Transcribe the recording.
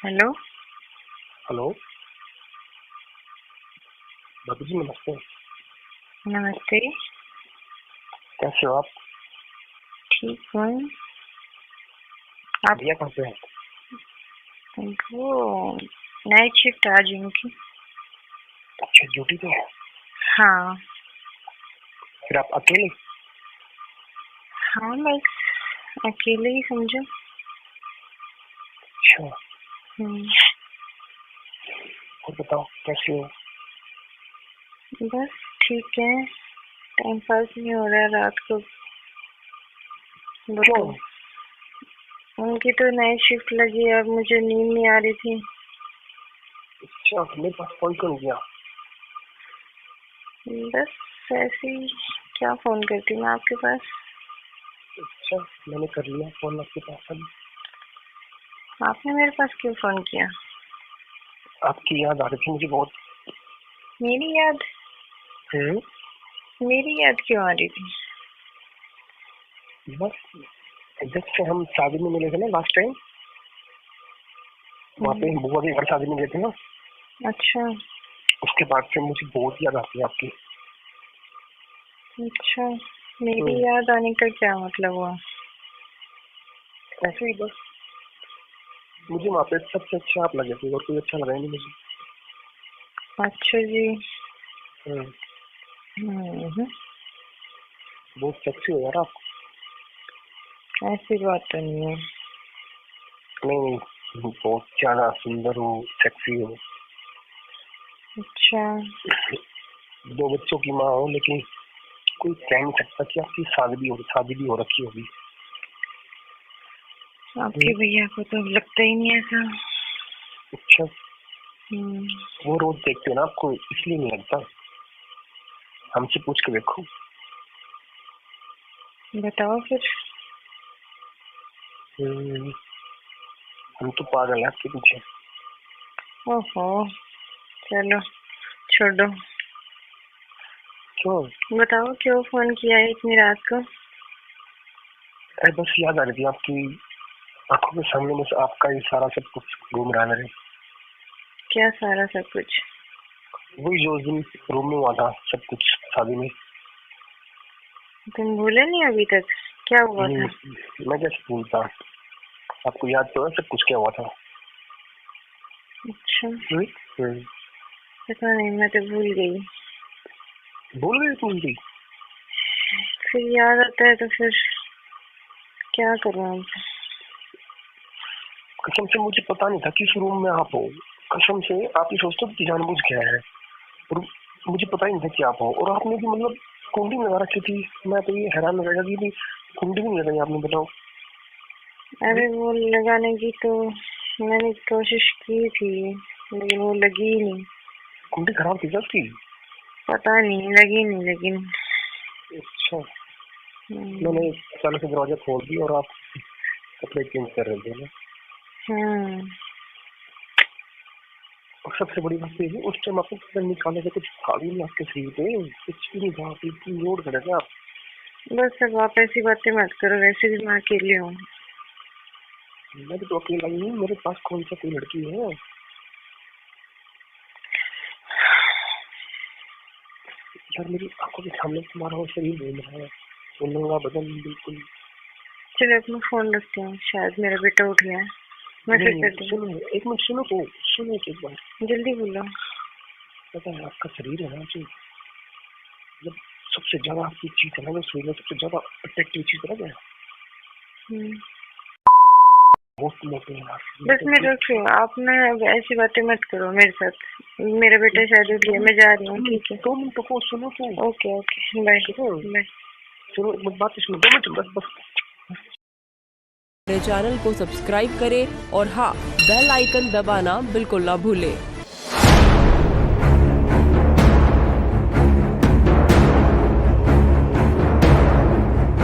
Hello. Hello. भाभी जी नमस्ते। नमस्ते। कैसे हो आप? ठीक हूँ। आप? भैया कहाँ पे हैं? वो नाइट शिफ्ट आज उनकी। अच्छा, ड्यूटी पे है? हाँ। फिर आप अकेले? हाँ बस अकेले ही समझो। अच्छा। हम्म, और बताओ कैसे हो? बस ठीक है। टाइम पास नहीं हो रहा रात को। क्यों? उनकी तो नाइट शिफ्ट लगी और मुझे नींद नहीं आ रही थी। अच्छा, मेरे पास फोन क्यों नहीं किया? बस ऐसे ही क्या फोन करती मैं आपके पास। अच्छा, मैंने कर लिया फोन आपके पास। अब आपने मेरे पास क्यों फोन किया? आपकी याद आ रही थी मुझे बहुत। मेरी याद? मेरी याद क्यों आ रही थी? बस जब से हम शादी में मिले थे ना लास्ट टाइम, वहाँ पे बुआ के घर शादी में गए थे ना, अच्छा उसके बाद से मुझे बहुत याद आती है आपकी। अच्छा, मेरी याद आने का क्या मतलब हुआ? ऐसे ही बस मुझे वहाँ पे सबसे अच्छा आप लगे थे और कोई अच्छा लगा ही नहीं मुझे। अच्छा जी। हम्म, बहुत सेक्सी हो यार आप। ऐसी बात तो नहीं है। नहीं, बहुत ज्यादा सुंदर हो, सेक्सी हो। अच्छा। 2 बच्चों की माँ हो, लेकिन कोई कह नहीं सकता कि आपकी शादी भी हो रखी होगी। आपके भैया को तो लगता ही नहीं ऐसा। अच्छा, वो रोज देखते हैं ना आपको, इसलिए नहीं लगता। हमसे पूछ के देखो। बताओ फिर। हम तो पागल हैं आपके पीछे। ओहो, चलो छोड़ो। क्यों? बताओ क्यों फोन किया है इतनी रात को? अरे बस याद आ रही थी आपकी। आंखों के सामने बस आपका ही सारा सब कुछ घूम रहा है। क्या सारा सब कुछ? वही जो उस दिन रूम में हुआ था सब कुछ शादी में। तुम भूले नहीं अभी तक क्या हुआ था? मैं कैसे भूलता? आपको याद तो है सब कुछ क्या हुआ था? अच्छा। पता नहीं, मैं तो भूल गई। भूल गई तुम भी? फिर याद आता है तो फिर क्या करूँ अब? कसम से मुझे पता नहीं था कि इस रूम में आप हो। कसम से आप ही सोचते हो कि जानबूझ के है, और मुझे पता ही नहीं था कि आप हो। और आपने भी मतलब कुंडी लगा रखी थी। मैं तो ये हैरान हो गया कि कुंडी भी नहीं लगाई आपने, बताओ। अरे वो लगाने की तो मैंने कोशिश की थी, लेकिन वो लगी ही नहीं। कुंडी खराब थी क्या उसकी? पता नहीं, लगी नहीं लेकिन। अच्छा, मैंने अचानक से दरवाजा खोल दिया और आप कपड़े चेंज कर रहे थे ना। और सबसे बड़ी बात ये है, उस टाइम आपको कपड़े निकालने से कुछ था भी नहीं आपके शरीर पे, कुछ भी नहीं था। आप इतनी लोड खड़े थे आप। बस अब आप ऐसी बातें मत करो, वैसे भी मैं अकेली हूँ। मैं भी तो अकेला ही हूँ, मेरे पास कौन सा कोई लड़की है? यार मेरी आंखों के सामने तुम्हारा वो शरीर घूम रहा है, वो नंगा बदन बिल्कुल। चलो अपना फोन रखते हैं, शायद मेरा बेटा उठ गया है। मैं फिर करती हूँ। सुनो एक मिनट, सुनो तो सुनो एक बार। जल्दी बोलो। पता है आपका शरीर है ना जो मतलब सबसे ज्यादा आपकी चीज है ना, वो शरीर में सबसे ज्यादा अट्रैक्टिव चीज है ना। बहुत मोटे हैं आप। बस मैं रख रही हूँ, आप ना ऐसी बातें मत करो मेरे साथ। मेरा बेटा शायद उठ गया, मैं जा रही हूँ। ठीक है, 2 मिनट को सुनो तो। Okay okay, bye bye. सुनो एक बात सुनो, 2 मिनट बस। मेरे चैनल को सब्सक्राइब करें और हाँ, बेल आइकन दबाना बिल्कुल ना भूलें।